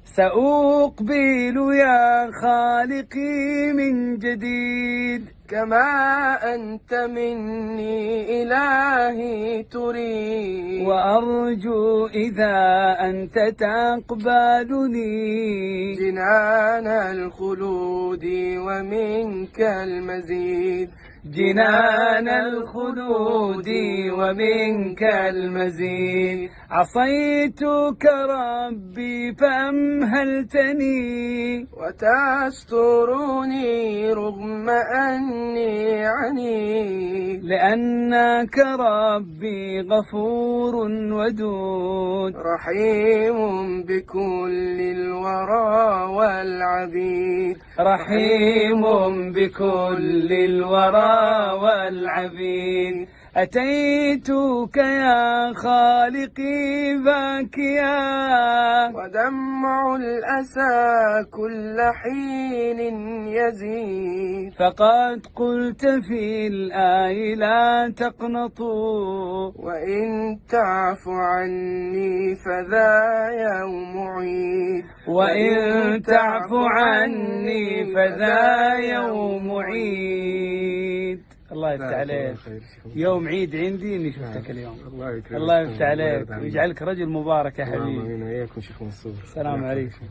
سأقبل يا خالقي من جديد كما أنت مني إلهي تريد، وأرجو إذا أنت تقبلني جنان الخلود ومنك المزيد، جنان الخلود ومنك المزيد. عصيتك ربي فأمهلتني، وتسترني رغم أني عنيد، لأنك ربي غفور ودود، رحيم بكل الورى والعبيد، رحيم بكل الورى والعبيد. أتيتك يا خالقي باكيا، ودمع الأسى كل حين يزيد، فقد قلت في الآي لا تقنطوا، وإن تعف عني فذا يوم عيد، وإن تعف عني فذا يوم عيد. الله يفتح عليك، يوم عيد عندي اني شفتك اليوم. الله يفتح عليك ويجعلك رجل مبارك يا حبيبي. امين وإياكم شيخ منصور. السلام عليكم.